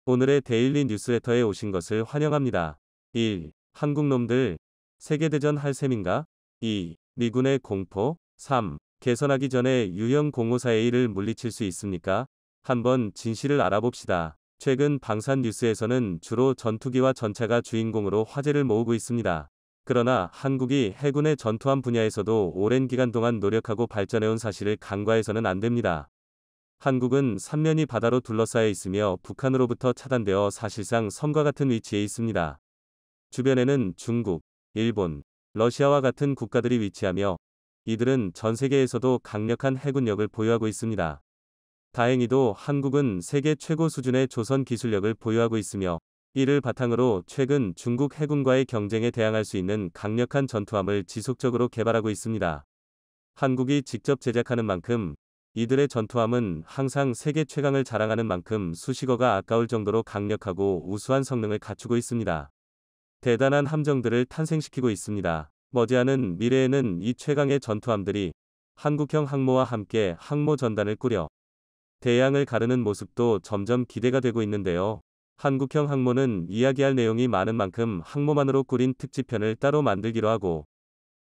오늘의 데일리 뉴스레터에 오신 것을 환영합니다. 1. 한국놈들 세계대전 할 셈인가? 2. 미군의 공포? 3. 개선하기 전에 유형 054A를 물리칠 수 있습니까? 한번 진실을 알아봅시다. 최근 방산 뉴스에서는 주로 전투기와 전차가 주인공으로 화제를 모으고 있습니다. 그러나 한국이 해군의 전투함 분야에서도 오랜 기간 동안 노력하고 발전해온 사실을 간과해서는 안 됩니다. 한국은 삼면이 바다로 둘러싸여 있으며 북한으로부터 차단되어 사실상 섬과 같은 위치에 있습니다. 주변에는 중국, 일본, 러시아와 같은 국가들이 위치하며 이들은 전 세계에서도 강력한 해군력을 보유하고 있습니다. 다행히도 한국은 세계 최고 수준의 조선 기술력을 보유하고 있으며 이를 바탕으로 최근 중국 해군과의 경쟁에 대항할 수 있는 강력한 전투함을 지속적으로 개발하고 있습니다. 한국이 직접 제작하는 만큼 이들의 전투함은 항상 세계 최강을 자랑하는 만큼 수식어가 아까울 정도로 강력하고 우수한 성능을 갖추고 있습니다. 대단한 함정들을 탄생시키고 있습니다. 머지않은 미래에는 이 최강의 전투함들이 한국형 항모와 함께 항모 전단을 꾸려 대양을 가르는 모습도 점점 기대가 되고 있는데요. 한국형 항모는 이야기할 내용이 많은 만큼 항모만으로 꾸린 특집편을 따로 만들기로 하고,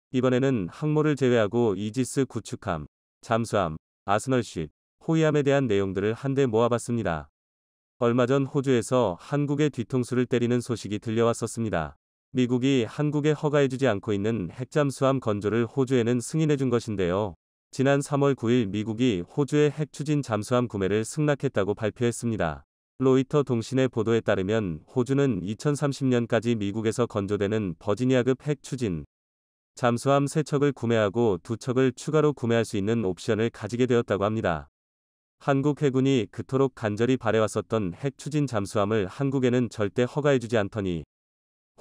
이번에는 항모를 제외하고 이지스 구축함, 잠수함, 아스널쉽, 호위함에 대한 내용들을 한데 모아봤습니다. 얼마 전 호주에서 한국의 뒤통수를 때리는 소식이 들려왔었습니다. 미국이 한국에 허가해주지 않고 있는 핵잠수함 건조를 호주에는 승인해준 것인데요. 지난 3월 9일 미국이 호주의 핵추진 잠수함 구매를 승낙했다고 발표했습니다. 로이터 통신의 보도에 따르면 호주는 2030년까지 미국에서 건조되는 버지니아급 핵추진 잠수함 3척을 구매하고 2척을 추가로 구매할 수 있는 옵션을 가지게 되었다고 합니다. 한국 해군이 그토록 간절히 바래왔었던 핵추진 잠수함을 한국에는 절대 허가해주지 않더니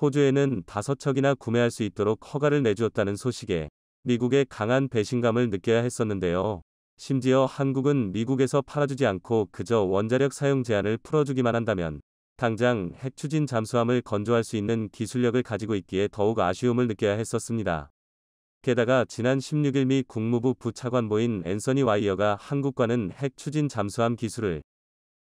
호주에는 5척이나 구매할 수 있도록 허가를 내주었다는 소식에 미국의 강한 배신감을 느껴야 했었는데요. 심지어 한국은 미국에서 팔아주지 않고 그저 원자력 사용 제한을 풀어주기만 한다면 당장 핵추진 잠수함을 건조할 수 있는 기술력을 가지고 있기에 더욱 아쉬움을 느껴야 했었습니다. 게다가 지난 16일 미 국무부 부차관보인 앤서니 와이어가 한국과는 핵추진 잠수함 기술을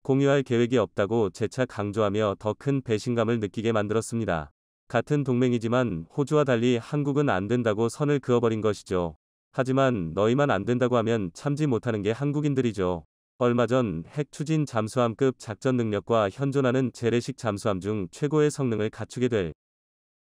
공유할 계획이 없다고 재차 강조하며 더 큰 배신감을 느끼게 만들었습니다. 같은 동맹이지만 호주와 달리 한국은 안 된다고 선을 그어버린 것이죠. 하지만 너희만 안 된다고 하면 참지 못하는 게 한국인들이죠. 얼마 전 핵추진 잠수함급 작전 능력과 현존하는 재래식 잠수함 중 최고의 성능을 갖추게 될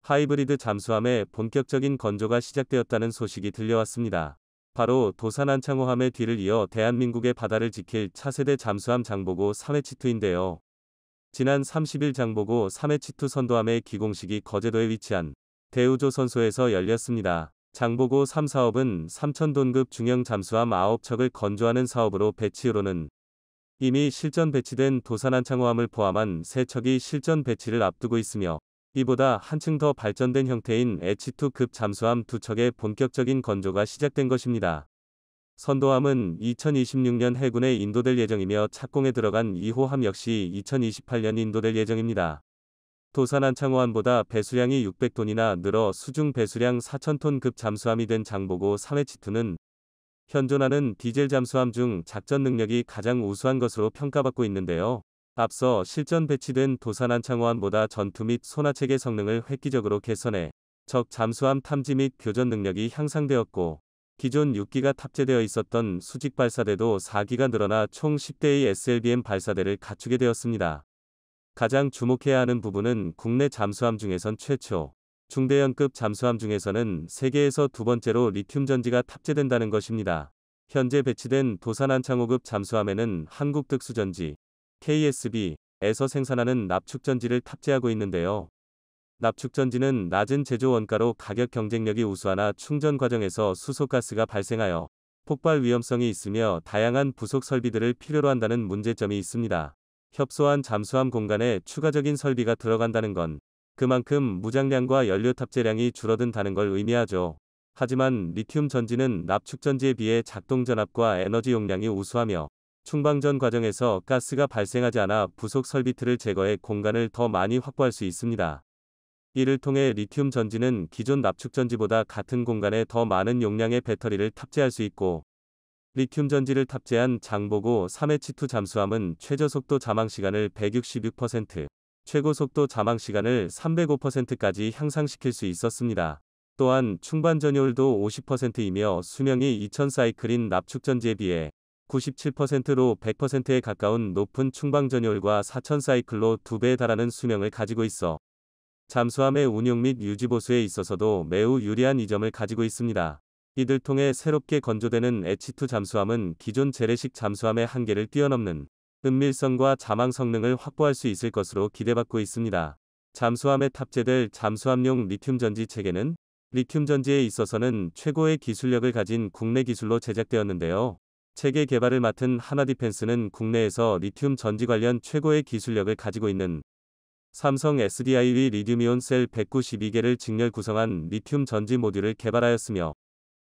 하이브리드 잠수함의 본격적인 건조가 시작되었다는 소식이 들려왔습니다. 바로 도산안창호함의 뒤를 이어 대한민국의 바다를 지킬 차세대 잠수함 장보고 3회치투인데요. 지난 30일 장보고 3회치투 선도함의 기공식이 거제도에 위치한 대우조선소에서 열렸습니다. 장보고 3 사업은 3,000톤급 중형 잠수함 9척을 건조하는 사업으로 배치로는 이미 실전 배치된 도산안창호함을 포함한 3척이 실전 배치를 앞두고 있으며 이보다 한층 더 발전된 형태인 H2급 잠수함 2척의 본격적인 건조가 시작된 것입니다. 선도함은 2026년 해군에 인도될 예정이며 착공에 들어간 2호함 역시 2028년 인도될 예정입니다. 도산안창호함보다 배수량이 600톤이나 늘어 수중 배수량 4,000톤급 잠수함이 된 장보고 3회치투는 현존하는 디젤 잠수함 중 작전 능력이 가장 우수한 것으로 평가받고 있는데요. 앞서 실전 배치된 도산안창호함보다 전투 및 소나체계 성능을 획기적으로 개선해 적 잠수함 탐지 및 교전 능력이 향상되었고, 기존 6기가 탑재되어 있었던 수직 발사대도 4기가 늘어나 총 10대의 SLBM 발사대를 갖추게 되었습니다. 가장 주목해야 하는 부분은 국내 잠수함 중에선 최초, 중대형급 잠수함 중에서는 세계에서 두 번째로 리튬 전지가 탑재된다는 것입니다. 현재 배치된 도산안창호급 잠수함에는 한국특수전지, KSB에서 생산하는 납축전지를 탑재하고 있는데요. 납축전지는 낮은 제조 원가로 가격 경쟁력이 우수하나 충전 과정에서 수소가스가 발생하여 폭발 위험성이 있으며 다양한 부속 설비들을 필요로 한다는 문제점이 있습니다. 협소한 잠수함 공간에 추가적인 설비가 들어간다는 건 그만큼 무장량과 연료 탑재량이 줄어든다는 걸 의미하죠. 하지만 리튬 전지는 납축 전지에 비해 작동 전압과 에너지 용량이 우수하며 충방전 과정에서 가스가 발생하지 않아 부속 설비틀을 제거해 공간을 더 많이 확보할 수 있습니다. 이를 통해 리튬 전지는 기존 납축 전지보다 같은 공간에 더 많은 용량의 배터리를 탑재할 수 있고, 리튬 전지를 탑재한 장보고 3H2 잠수함은 최저 속도 잠항 시간을 166%, 최고 속도 잠항 시간을 305%까지 향상시킬 수 있었습니다. 또한 충반 전효율도 50%이며 수명이 2000 사이클인 납축 전지에 비해 97%로 100%에 가까운 높은 충방 전효율과 4000 사이클로 2배에 달하는 수명을 가지고 있어 잠수함의 운용 및 유지 보수에 있어서도 매우 유리한 이점을 가지고 있습니다. 이들 통해 새롭게 건조되는 H2 잠수함은 기존 재래식 잠수함의 한계를 뛰어넘는 은밀성과 잠항 성능을 확보할 수 있을 것으로 기대받고 있습니다. 잠수함에 탑재될 잠수함용 리튬 전지 체계는 리튬 전지에 있어서는 최고의 기술력을 가진 국내 기술로 제작되었는데요. 체계 개발을 맡은 하나디펜스는 국내에서 리튬 전지 관련 최고의 기술력을 가지고 있는 삼성 SDI의 리튬이온 셀 192개를 직렬 구성한 리튬 전지 모듈을 개발하였으며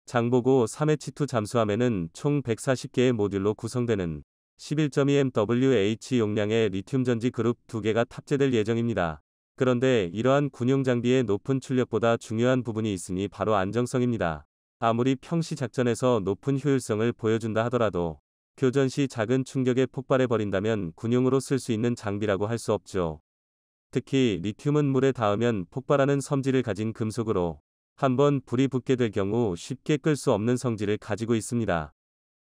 장보고 3H2 잠수함에는 총 140개의 모듈로 구성되는 11.2MWh 용량의 리튬 전지 그룹 2개가 탑재될 예정입니다. 그런데 이러한 군용 장비의 높은 출력보다 중요한 부분이 있으니 바로 안정성입니다. 아무리 평시 작전에서 높은 효율성을 보여준다 하더라도 교전 시 작은 충격에 폭발해 버린다면 군용으로 쓸 수 있는 장비라고 할 수 없죠. 특히 리튬은 물에 닿으면 폭발하는 섬질을 가진 금속으로 한번 불이 붙게 될 경우 쉽게 끌 수 없는 성질을 가지고 있습니다.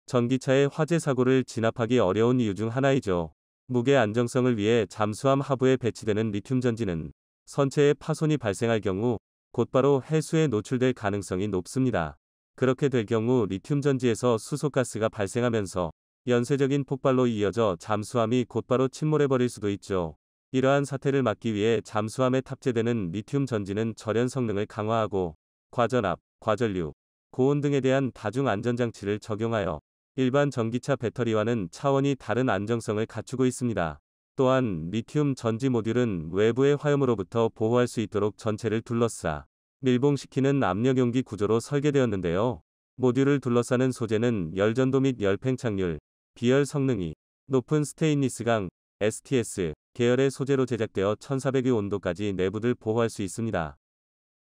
전기차의 화재 사고를 진압하기 어려운 이유 중 하나이죠. 무게 안정성을 위해 잠수함 하부에 배치되는 리튬 전지는 선체에 파손이 발생할 경우 곧바로 해수에 노출될 가능성이 높습니다. 그렇게 될 경우 리튬 전지에서 수소가스가 발생하면서 연쇄적인 폭발로 이어져 잠수함이 곧바로 침몰해 버릴 수도 있죠. 이러한 사태를 막기 위해 잠수함에 탑재되는 리튬 전지는 절연 성능을 강화하고 과전압, 과전류, 고온 등에 대한 다중 안전장치를 적용하여 일반 전기차 배터리와는 차원이 다른 안정성을 갖추고 있습니다. 또한 리튬 전지 모듈은 외부의 화염으로부터 보호할 수 있도록 전체를 둘러싸 밀봉시키는 압력용기 구조로 설계되었는데요. 모듈을 둘러싸는 소재는 열전도 및 열팽창률, 비열 성능이 높은 스테인리스강, STS 계열의 소재로 제작되어 1400의 온도까지 내부를 보호할 수 있습니다.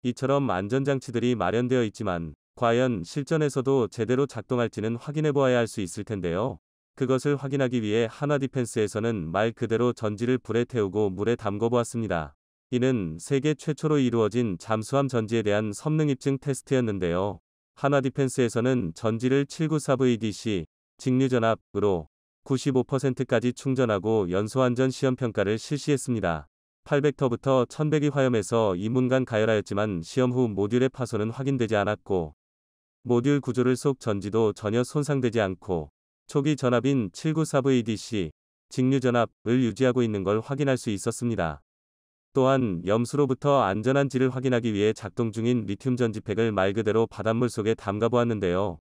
이처럼 안전장치들이 마련되어 있지만 과연 실전에서도 제대로 작동할지는 확인해 보아야 할 수 있을 텐데요. 그것을 확인하기 위해 하나디펜스에서는 말 그대로 전지를 불에 태우고 물에 담궈 보았습니다. 이는 세계 최초로 이루어진 잠수함 전지에 대한 성능 입증 테스트였는데요. 하나디펜스에서는 전지를 794VDC 직류전압으로 95%까지 충전하고 연소안전 시험평가를 실시했습니다. 800터부터 1100이 화염에서 2분간 가열하였지만 시험 후 모듈의 파손은 확인되지 않았고 모듈 구조를 속 전지도 전혀 손상되지 않고 초기 전압인 794VDC 직류전압을 유지하고 있는 걸 확인할 수 있었습니다. 또한 염수로부터 안전한 지를 확인하기 위해 작동 중인 리튬 전지팩을 말 그대로 바닷물 속에 담가 보았는데요.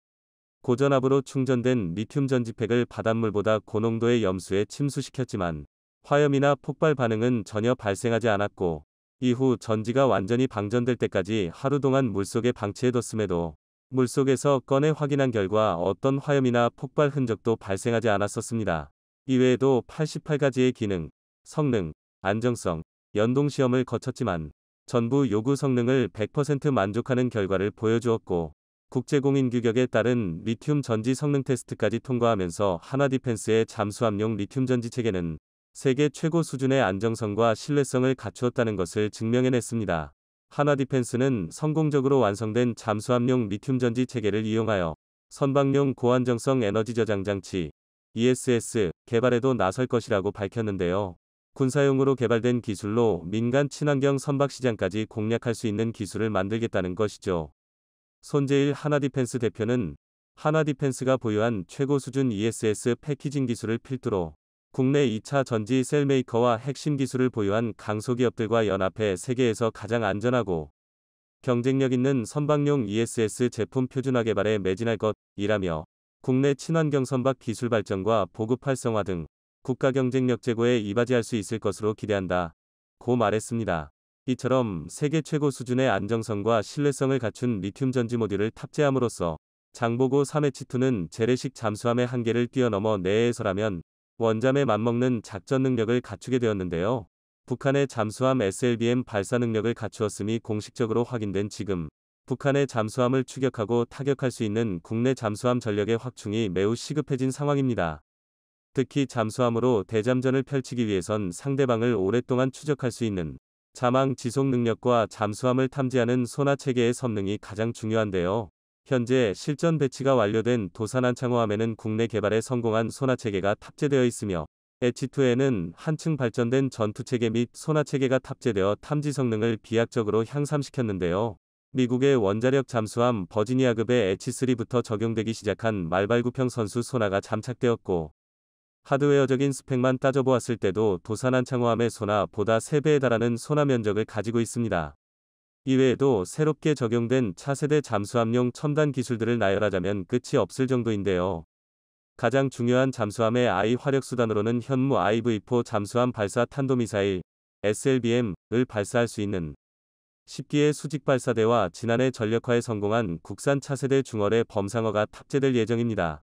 고전압으로 충전된 리튬 전지팩을 바닷물보다 고농도의 염수에 침수시켰지만 화염이나 폭발 반응은 전혀 발생하지 않았고 이후 전지가 완전히 방전될 때까지 하루 동안 물속에 방치해뒀음에도 물속에서 꺼내 확인한 결과 어떤 화염이나 폭발 흔적도 발생하지 않았었습니다. 이외에도 88가지의 기능, 성능, 안정성, 연동 시험을 거쳤지만 전부 요구 성능을 100% 만족하는 결과를 보여주었고 국제공인 규격에 따른 리튬 전지 성능 테스트까지 통과하면서 하나디펜스의 잠수함용 리튬 전지 체계는 세계 최고 수준의 안정성과 신뢰성을 갖추었다는 것을 증명해냈습니다. 하나디펜스는 성공적으로 완성된 잠수함용 리튬 전지 체계를 이용하여 선박용 고안정성 에너지 저장 장치 ESS 개발에도 나설 것이라고 밝혔는데요. 군사용으로 개발된 기술로 민간 친환경 선박 시장까지 공략할 수 있는 기술을 만들겠다는 것이죠. 손재일 하나디펜스 대표는 하나디펜스가 보유한 최고 수준 ESS 패키징 기술을 필두로 국내 2차 전지 셀 메이커와 핵심 기술을 보유한 강소기업들과 연합해 세계에서 가장 안전하고 경쟁력 있는 선박용 ESS 제품 표준화 개발에 매진할 것이라며 국내 친환경 선박 기술 발전과 보급 활성화 등 국가 경쟁력 제고에 이바지할 수 있을 것으로 기대한다고 말했습니다. 이처럼 세계 최고 수준의 안정성과 신뢰성을 갖춘 리튬 전지 모듈을 탑재함으로써 장보고 3H2는 재래식 잠수함의 한계를 뛰어넘어 내에서라면 원잠에 맞먹는 작전 능력을 갖추게 되었는데요. 북한의 잠수함 SLBM 발사 능력을 갖추었음이 공식적으로 확인된 지금 북한의 잠수함을 추격하고 타격할 수 있는 국내 잠수함 전력의 확충이 매우 시급해진 상황입니다. 특히 잠수함으로 대잠전을 펼치기 위해선 상대방을 오랫동안 추적할 수 있는 자망 지속 능력과 잠수함을 탐지하는 소나 체계의 성능이 가장 중요한데요. 현재 실전 배치가 완료된 도산안창호함에는 국내 개발에 성공한 소나 체계가 탑재되어 있으며 H2에는 한층 발전된 전투 체계 및 소나 체계가 탑재되어 탐지 성능을 비약적으로 향상시켰는데요. 미국의 원자력 잠수함 버지니아급의 H3부터 적용되기 시작한 말발구평 선수 소나가 장착되었고 하드웨어적인 스펙만 따져보았을 때도 도산안창호함의 소나보다 3배에 달하는 소나 면적을 가지고 있습니다. 이외에도 새롭게 적용된 차세대 잠수함용 첨단 기술들을 나열하자면 끝이 없을 정도인데요. 가장 중요한 잠수함의 I 화력수단으로는 현무 IV4 잠수함 발사 탄도미사일 SLBM을 발사할 수 있는 10기의 수직발사대와 지난해 전력화에 성공한 국산 차세대 중월의 범상어가 탑재될 예정입니다.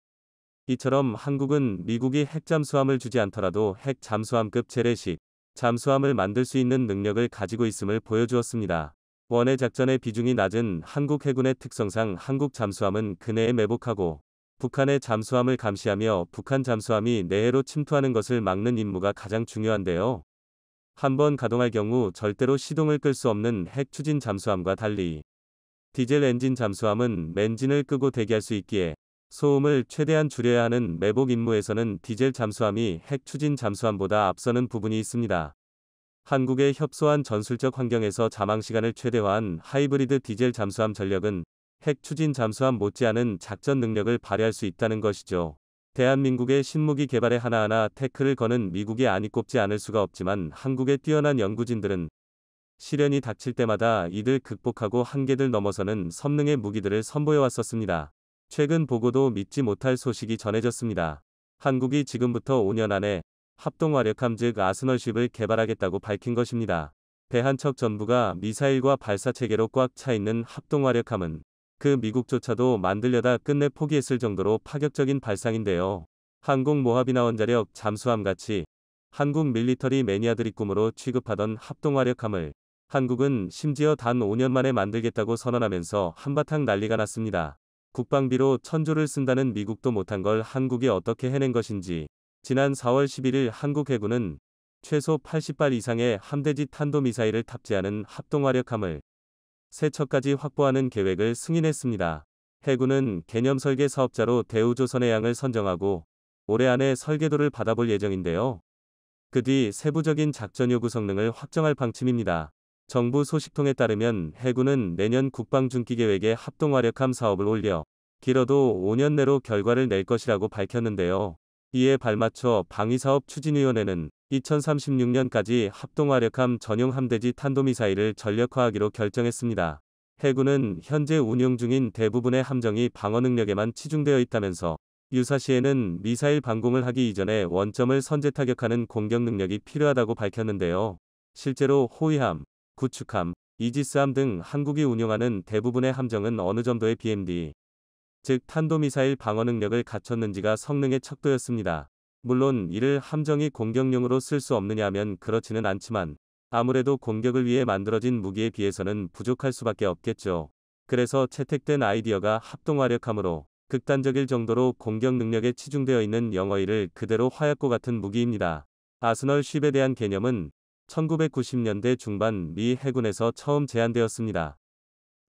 이처럼 한국은 미국이 핵잠수함을 주지 않더라도 핵잠수함급 재래식 잠수함을 만들 수 있는 능력을 가지고 있음을 보여주었습니다. 원해 작전의 비중이 낮은 한국 해군의 특성상 한국 잠수함은 근해에 매복하고 북한의 잠수함을 감시하며 북한 잠수함이 내해로 침투하는 것을 막는 임무가 가장 중요한데요. 한번 가동할 경우 절대로 시동을 끌 수 없는 핵 추진 잠수함과 달리 디젤 엔진 잠수함은 맨진을 끄고 대기할 수 있기에 소음을 최대한 줄여야 하는 매복 임무에서는 디젤 잠수함이 핵 추진 잠수함보다 앞서는 부분이 있습니다. 한국의 협소한 전술적 환경에서 잠항 시간을 최대화한 하이브리드 디젤 잠수함 전력은 핵 추진 잠수함 못지않은 작전 능력을 발휘할 수 있다는 것이죠. 대한민국의 신무기 개발에 하나하나 태클을 거는 미국이 아니 꼽지 않을 수가 없지만 한국의 뛰어난 연구진들은 시련이 닥칠 때마다 이들 극복하고 한계들 넘어서는 선능의 무기들을 선보여왔었습니다. 최근 보고도 믿지 못할 소식이 전해졌습니다. 한국이 지금부터 5년 안에 합동화력함 즉 아스널쉽을 개발하겠다고 밝힌 것입니다. 배 한 척 전부가 미사일과 발사체계로 꽉 차 있는 합동화력함은 그 미국조차도 만들려다 끝내 포기했을 정도로 파격적인 발상인데요. 항공모합이나 원자력 잠수함같이 한국 밀리터리 매니아들이 꿈으로 취급하던 합동화력함을 한국은 심지어 단 5년 만에 만들겠다고 선언하면서 한바탕 난리가 났습니다. 국방비로 천조를 쓴다는 미국도 못한 걸 한국이 어떻게 해낸 것인지 지난 4월 11일 한국 해군은 최소 80발 이상의 함대지 탄도미사일을 탑재하는 합동화력함을 3척까지 확보하는 계획을 승인했습니다. 해군은 개념 설계 사업자로 대우조선해양을 선정하고 올해 안에 설계도를 받아볼 예정인데요. 그 뒤 세부적인 작전 요구 성능을 확정할 방침입니다. 정부 소식통에 따르면 해군은 내년 국방중기 계획에 합동화력함 사업을 올려 길어도 5년 내로 결과를 낼 것이라고 밝혔는데요. 이에 발맞춰 방위사업추진위원회는 2036년까지 합동화력함 전용 함대지 탄도미사일을 전력화하기로 결정했습니다. 해군은 현재 운용 중인 대부분의 함정이 방어 능력에만 치중되어 있다면서 유사시에는 미사일 방공을 하기 이전에 원점을 선제 타격하는 공격 능력이 필요하다고 밝혔는데요. 실제로 호위함, 구축함, 이지스함 등 한국이 운용하는 대부분의 함정은 어느 정도의 BMD, 즉 탄도미사일 방어 능력을 갖췄는지가 성능의 척도였습니다. 물론 이를 함정이 공격용으로 쓸 수 없느냐면 그렇지는 않지만 아무래도 공격을 위해 만들어진 무기에 비해서는 부족할 수밖에 없겠죠. 그래서 채택된 아이디어가 합동화력함으로 극단적일 정도로 공격 능력에 치중되어 있는 영어일을 그대로 화약고 같은 무기입니다. 아스널 쉽에 대한 개념은 1990년대 중반 미 해군에서 처음 제안되었습니다.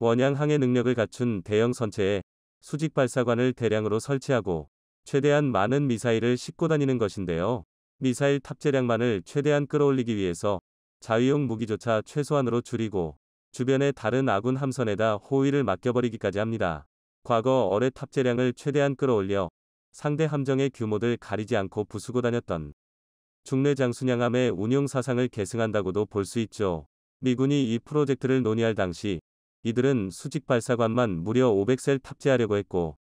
원양 항해 능력을 갖춘 대형 선체에 수직 발사관을 대량으로 설치하고 최대한 많은 미사일을 싣고 다니는 것인데요. 미사일 탑재량만을 최대한 끌어올리기 위해서 자위용 무기조차 최소한으로 줄이고 주변의 다른 아군 함선에다 호위를 맡겨버리기까지 합니다. 과거 어뢰 탑재량을 최대한 끌어올려 상대 함정의 규모들 가리지 않고 부수고 다녔던 중뢰 장순양함의 운용 사상을 계승한다고도 볼 수 있죠. 미군이 이 프로젝트를 논의할 당시 이들은 수직 발사관만 무려 500셀 탑재하려고 했고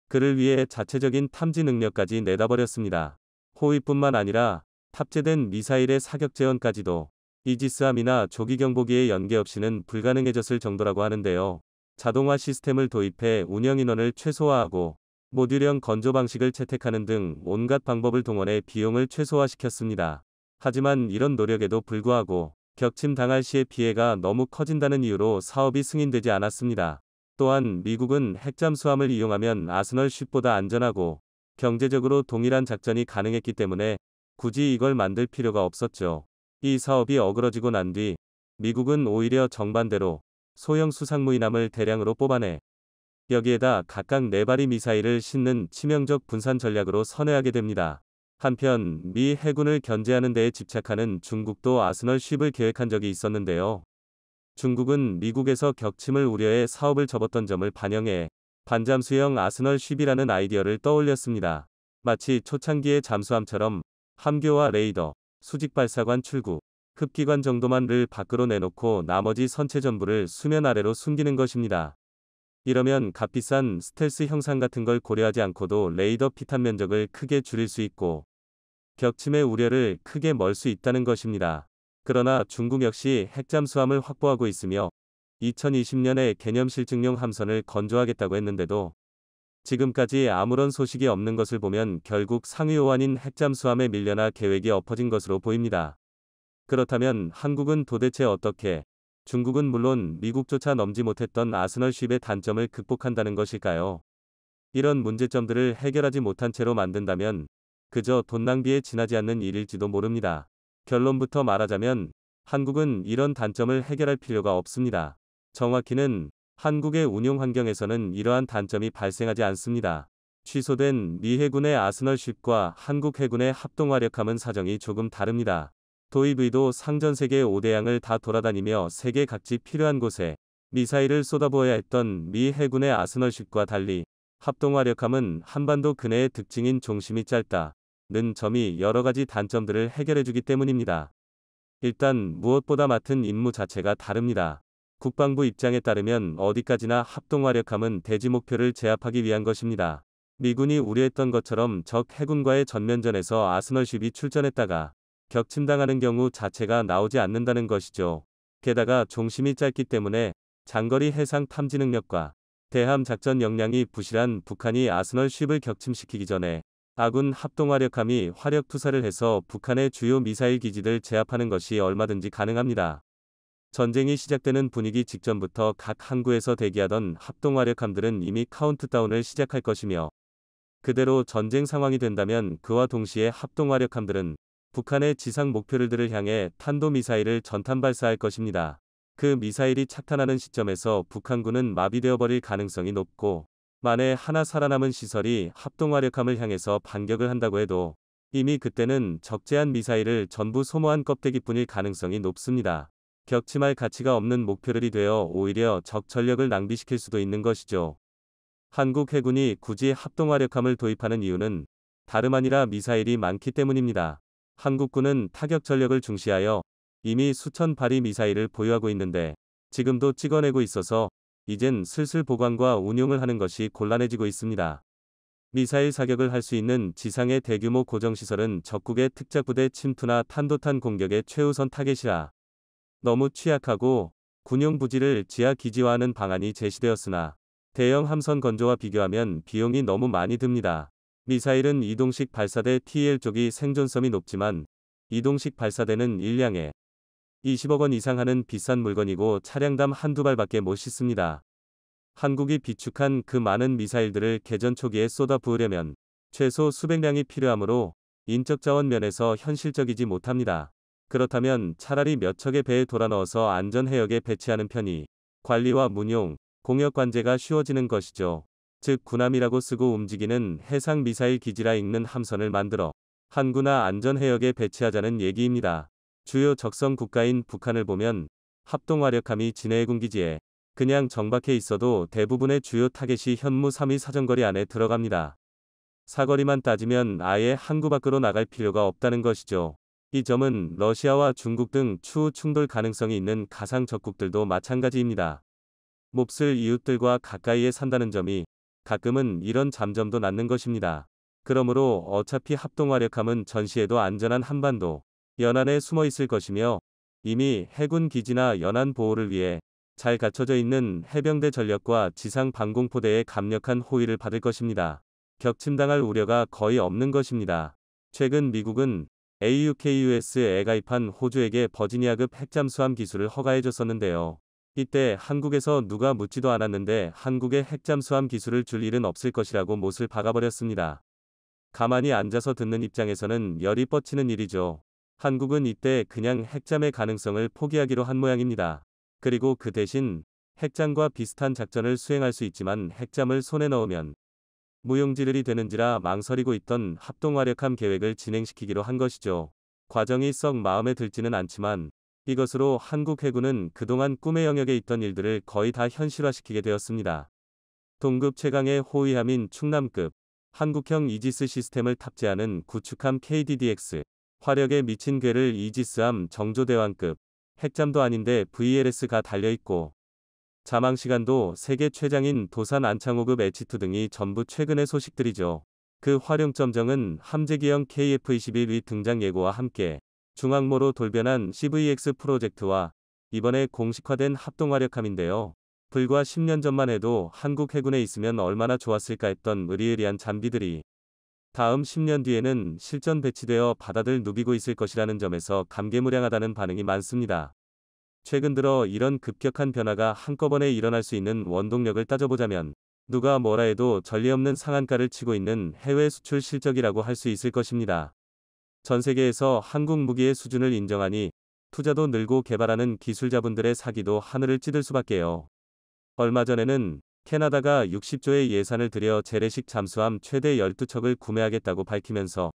그를 위해 자체적인 탐지 능력까지 내다버렸습니다. 호위뿐만 아니라 탑재된 미사일의 사격 재현까지도 이지스함이나 조기경보기의 연계 없이는 불가능해졌을 정도라고 하는데요. 자동화 시스템을 도입해 운영 인원을 최소화하고 모듈형 건조 방식을 채택하는 등 온갖 방법을 동원해 비용을 최소화시켰습니다. 하지만 이런 노력에도 불구하고 격침당할 시의 피해가 너무 커진다는 이유로 사업이 승인되지 않았습니다. 또한 미국은 핵잠수함을 이용하면 아스널쉽보다 안전하고 경제적으로 동일한 작전이 가능했기 때문에 굳이 이걸 만들 필요가 없었죠. 이 사업이 어그러지고 난 뒤 미국은 오히려 정반대로 소형 수상무인함을 대량으로 뽑아내 여기에다 각각 4발의 미사일을 싣는 치명적 분산 전략으로 선회하게 됩니다. 한편 미 해군을 견제하는 데에 집착하는 중국도 아스널쉽을 계획한 적이 있었는데요. 중국은 미국에서 격침을 우려해 사업을 접었던 점을 반영해 반잠수형 아스널쉽이라는 아이디어를 떠올렸습니다. 마치 초창기의 잠수함처럼 함교와 레이더, 수직발사관 출구, 흡기관 정도만을 밖으로 내놓고 나머지 선체 전부를 수면 아래로 숨기는 것입니다. 이러면 값비싼 스텔스 형상 같은 걸 고려하지 않고도 레이더 피탄 면적을 크게 줄일 수 있고 격침의 우려를 크게 멀 수 있다는 것입니다. 그러나 중국 역시 핵잠수함을 확보하고 있으며 2020년에 개념 실증용 함선을 건조하겠다고 했는데도 지금까지 아무런 소식이 없는 것을 보면 결국 상위 호환인 핵잠수함에 밀려나 계획이 엎어진 것으로 보입니다. 그렇다면 한국은 도대체 어떻게 중국은 물론 미국조차 넘지 못했던 아스널쉽의 단점을 극복한다는 것일까요? 이런 문제점들을 해결하지 못한 채로 만든다면 그저 돈 낭비에 지나지 않는 일일지도 모릅니다. 결론부터 말하자면 한국은 이런 단점을 해결할 필요가 없습니다. 정확히는 한국의 운용 환경에서는 이러한 단점이 발생하지 않습니다. 취소된 미 해군의 아스널쉽과 한국 해군의 합동화력함은 사정이 조금 다릅니다. 도입의도 상전세계 5대양을 다 돌아다니며 세계 각지 필요한 곳에 미사일을 쏟아부어야 했던 미 해군의 아스널쉽과 달리 합동화력함은 한반도 근해의 특징인 종심이 짧다는 점이 여러가지 단점들을 해결해주기 때문입니다. 일단 무엇보다 맡은 임무 자체가 다릅니다. 국방부 입장에 따르면 어디까지나 합동화력함은 대지 목표를 제압하기 위한 것입니다. 미군이 우려했던 것처럼 적 해군과의 전면전에서 아스널쉽이 출전했다가 격침당하는 경우 자체가 나오지 않는다는 것이죠. 게다가 종심이 짧기 때문에 장거리 해상 탐지 능력과 대함 작전 역량이 부실한 북한이 아스널쉽을 격침시키기 전에 아군 합동화력함이 화력 투사를 해서 북한의 주요 미사일 기지들 제압하는 것이 얼마든지 가능합니다. 전쟁이 시작되는 분위기 직전부터 각 항구에서 대기하던 합동화력함들은 이미 카운트다운을 시작할 것이며 그대로 전쟁 상황이 된다면 그와 동시에 합동화력함들은 북한의 지상 목표들을 향해 탄도미사일을 전탄 발사할 것입니다. 그 미사일이 착탄하는 시점에서 북한군은 마비되어 버릴 가능성이 높고 만에 하나 살아남은 시설이 합동화력함을 향해서 반격을 한다고 해도 이미 그때는 적재한 미사일을 전부 소모한 껍데기뿐일 가능성이 높습니다. 격침할 가치가 없는 목표들이 되어 오히려 적 전력을 낭비시킬 수도 있는 것이죠. 한국 해군이 굳이 합동화력함을 도입하는 이유는 다름 아니라 미사일이 많기 때문입니다. 한국군은 타격 전력을 중시하여 이미 수천 발의 미사일을 보유하고 있는데 지금도 찍어내고 있어서 이젠 슬슬 보관과 운용을 하는 것이 곤란해지고 있습니다. 미사일 사격을 할 수 있는 지상의 대규모 고정시설은 적국의 특작부대 침투나 탄도탄 공격의 최우선 타겟이라 너무 취약하고 군용 부지를 지하 기지화하는 방안이 제시되었으나 대형 함선 건조와 비교하면 비용이 너무 많이 듭니다. 미사일은 이동식 발사대 TEL 쪽이 생존성이 높지만 이동식 발사대는 일량에 20억 원 이상 하는 비싼 물건이고 차량당 한두 발밖에 못 싣습니다. 한국이 비축한 그 많은 미사일들을 개전 초기에 쏟아 부으려면 최소 수백 량이 필요하므로 인적 자원 면에서 현실적이지 못합니다. 그렇다면 차라리 몇 척의 배에 돌아넣어서 안전 해역에 배치하는 편이 관리와 운용, 공역 관제가 쉬워지는 것이죠. 즉 군함이라고 쓰고 움직이는 해상 미사일 기지라 읽는 함선을 만들어 항구나 안전 해역에 배치하자는 얘기입니다. 주요 적성 국가인 북한을 보면 합동화력함이 진해해군 기지에 그냥 정박해 있어도 대부분의 주요 타겟이 현무 3위 사정거리 안에 들어갑니다. 사거리만 따지면 아예 항구 밖으로 나갈 필요가 없다는 것이죠. 이 점은 러시아와 중국 등 추후 충돌 가능성이 있는 가상 적국들도 마찬가지입니다. 몹쓸 이웃들과 가까이에 산다는 점이 가끔은 이런 잠점도 낳는 것입니다. 그러므로 어차피 합동화력함은 전시에도 안전한 한반도 연안에 숨어 있을 것이며 이미 해군 기지나 연안 보호를 위해 잘 갖춰져 있는 해병대 전력과 지상 방공포대의 강력한 호위를 받을 것입니다. 격침당할 우려가 거의 없는 것입니다. 최근 미국은 AUKUS에 가입한 호주에게 버지니아급 핵잠수함 기술을 허가해줬었는데요. 이때 한국에서 누가 묻지도 않았는데 한국에 핵잠수함 기술을 줄 일은 없을 것이라고 못을 박아버렸습니다. 가만히 앉아서 듣는 입장에서는 열이 뻗치는 일이죠. 한국은 이때 그냥 핵잠의 가능성을 포기하기로 한 모양입니다. 그리고 그 대신 핵잠과 비슷한 작전을 수행할 수 있지만 핵잠을 손에 넣으면 무용지를이 되는지라 망설이고 있던 합동화력함 계획을 진행시키기로 한 것이죠. 과정이 썩 마음에 들지는 않지만 이것으로 한국 해군은 그동안 꿈의 영역에 있던 일들을 거의 다 현실화시키게 되었습니다. 동급 최강의 호위함인 충남급 한국형 이지스 시스템을 탑재하는 구축함 KDDX, 화력에 미친 괴를 이지스함 정조대왕급, 핵잠도 아닌데 VLS가 달려있고 자망시간도 세계 최장인 도산 안창호급 H2 등이 전부 최근의 소식들이죠. 그 활용점정은 함재기형 KF-21위 등장 예고와 함께 중항모로 돌변한 CVX 프로젝트와 이번에 공식화된 합동화력함인데요. 불과 10년 전만 해도 한국 해군에 있으면 얼마나 좋았을까 했던 으리으리한 장비들이 다음 10년 뒤에는 실전 배치되어 바다들 누비고 있을 것이라는 점에서 감개무량하다는 반응이 많습니다. 최근 들어 이런 급격한 변화가 한꺼번에 일어날 수 있는 원동력을 따져보자면 누가 뭐라 해도 전례없는 상한가를 치고 있는 해외 수출 실적이라고 할 수 있을 것입니다. 전 세계에서 한국 무기의 수준을 인정하니 투자도 늘고 개발하는 기술자분들의 사기도 하늘을 찌를 수밖에요. 얼마 전에는 캐나다가 60조의 예산을 들여 재래식 잠수함 최대 12척을 구매하겠다고 밝히면서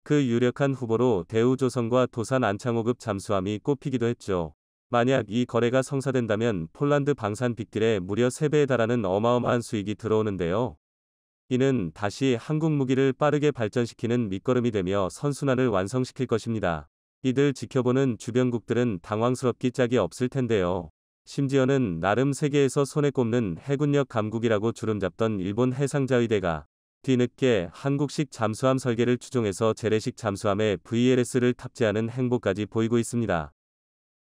그 유력한 후보로 대우조선과 도산 안창호급 잠수함이 꼽히기도 했죠. 만약 이 거래가 성사된다면 폴란드 방산 빅딜에 무려 3배에 달하는 어마어마한 수익이 들어오는데요. 이는 다시 한국 무기를 빠르게 발전시키는 밑거름이 되며 선순환을 완성시킬 것입니다. 이들 지켜보는 주변국들은 당황스럽기 짝이 없을 텐데요. 심지어는 나름 세계에서 손에 꼽는 해군력 강국이라고 주름잡던 일본 해상자위대가 뒤늦게 한국식 잠수함 설계를 추종해서 재래식 잠수함에 VLS를 탑재하는 행보까지 보이고 있습니다.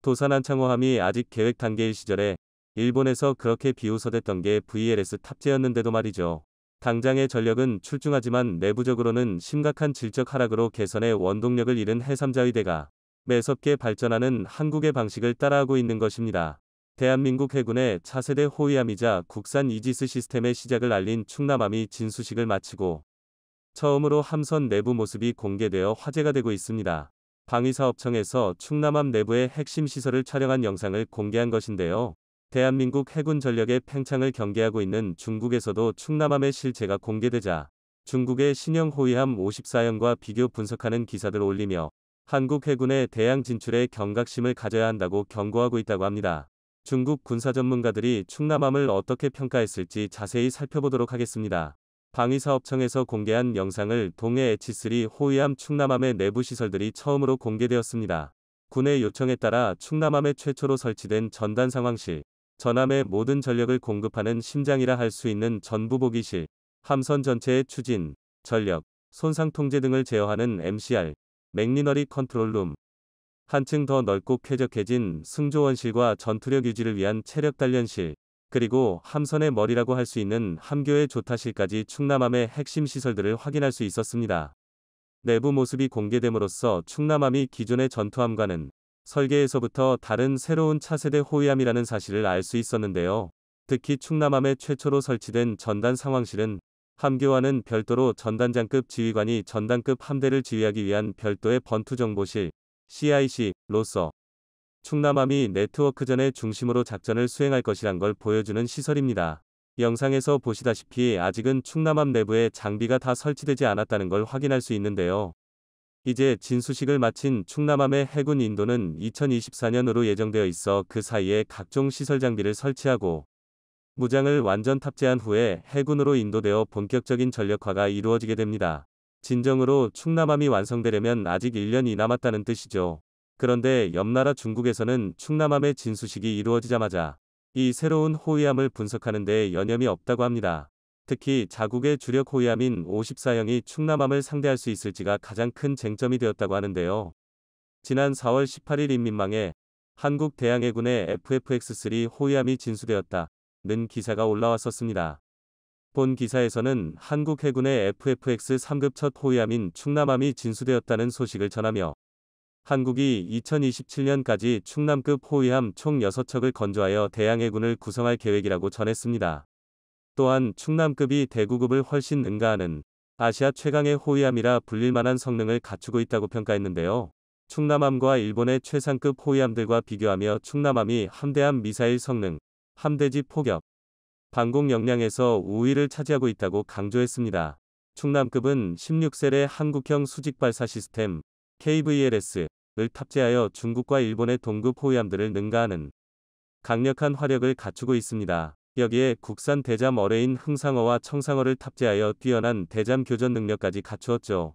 도산 안창호함이 아직 계획 단계일 시절에 일본에서 그렇게 비웃어댔던 게 VLS 탑재였는데도 말이죠. 당장의 전력은 출중하지만 내부적으로는 심각한 질적 하락으로 개선의 원동력을 잃은 해삼자위대가 매섭게 발전하는 한국의 방식을 따라하고 있는 것입니다. 대한민국 해군의 차세대 호위함이자 국산 이지스 시스템의 시작을 알린 충남함이 진수식을 마치고 처음으로 함선 내부 모습이 공개되어 화제가 되고 있습니다. 방위사업청에서 충남함 내부의 핵심 시설을 촬영한 영상을 공개한 것인데요. 대한민국 해군 전력의 팽창을 경계하고 있는 중국에서도 충남함의 실체가 공개되자 중국의 신형 호위함 54형과 비교 분석하는 기사들 올리며 한국 해군의 대양 진출에 경각심을 가져야 한다고 경고하고 있다고 합니다. 중국 군사 전문가들이 충남함을 어떻게 평가했을지 자세히 살펴보도록 하겠습니다. 방위사업청에서 공개한 영상을 동해 H3 호위함 충남함의 내부 시설들이 처음으로 공개되었습니다. 군의 요청에 따라 충남함에 최초로 설치된 전단 상황실, 전함의 모든 전력을 공급하는 심장이라 할 수 있는 전부보기실, 함선 전체의 추진, 전력, 손상 통제 등을 제어하는 MCR, 맥리너리 컨트롤룸, 한층 더 넓고 쾌적해진 승조원실과 전투력 유지를 위한 체력 단련실, 그리고 함선의 머리라고 할 수 있는 함교의 조타실까지 충남함의 핵심 시설들을 확인할 수 있었습니다. 내부 모습이 공개됨으로써 충남함이 기존의 전투함과는 설계에서부터 다른 새로운 차세대 호위함이라는 사실을 알 수 있었는데요. 특히 충남함에 최초로 설치된 전단 상황실은 함교와는 별도로 전단장급 지휘관이 전단급 함대를 지휘하기 위한 별도의 번투정보실, CIC로서 충남함이 네트워크전의 중심으로 작전을 수행할 것이란 걸 보여주는 시설입니다. 영상에서 보시다시피 아직은 충남함 내부에 장비가 다 설치되지 않았다는 걸 확인할 수 있는데요. 이제 진수식을 마친 충남함의 해군 인도는 2024년으로 예정되어 있어 그 사이에 각종 시설 장비를 설치하고 무장을 완전 탑재한 후에 해군으로 인도되어 본격적인 전력화가 이루어지게 됩니다. 진정으로 충남함이 완성되려면 아직 1년이 남았다는 뜻이죠. 그런데 옆나라 중국에서는 충남함의 진수식이 이루어지자마자 이 새로운 호위함을 분석하는 데 여념이 없다고 합니다. 특히 자국의 주력 호위함인 54형이 충남함을 상대할 수 있을지가 가장 큰 쟁점이 되었다고 하는데요. 지난 4월 18일 인민망에 한국 대양해군의 FFX3 호위함이 진수되었다는 기사가 올라왔었습니다. 본 기사에서는 한국 해군의 FFX 3급 첫 호위함인 충남함이 진수되었다는 소식을 전하며 한국이 2027년까지 충남급 호위함 총 6척을 건조하여 대양해군을 구성할 계획이라고 전했습니다. 또한 충남급이 대구급을 훨씬 능가하는 아시아 최강의 호위함이라 불릴 만한 성능을 갖추고 있다고 평가했는데요. 충남함과 일본의 최상급 호위함들과 비교하며 충남함이 함대함 미사일 성능, 함대지 포격, 방공 역량에서 우위를 차지하고 있다고 강조했습니다. 충남급은 16셀의 한국형 수직발사 시스템 KVLS를 탑재하여 중국과 일본의 동급 호위함들을 능가하는 강력한 화력을 갖추고 있습니다. 여기에 국산 대잠 어뢰인 흥상어와 청상어를 탑재하여 뛰어난 대잠 교전 능력까지 갖추었죠.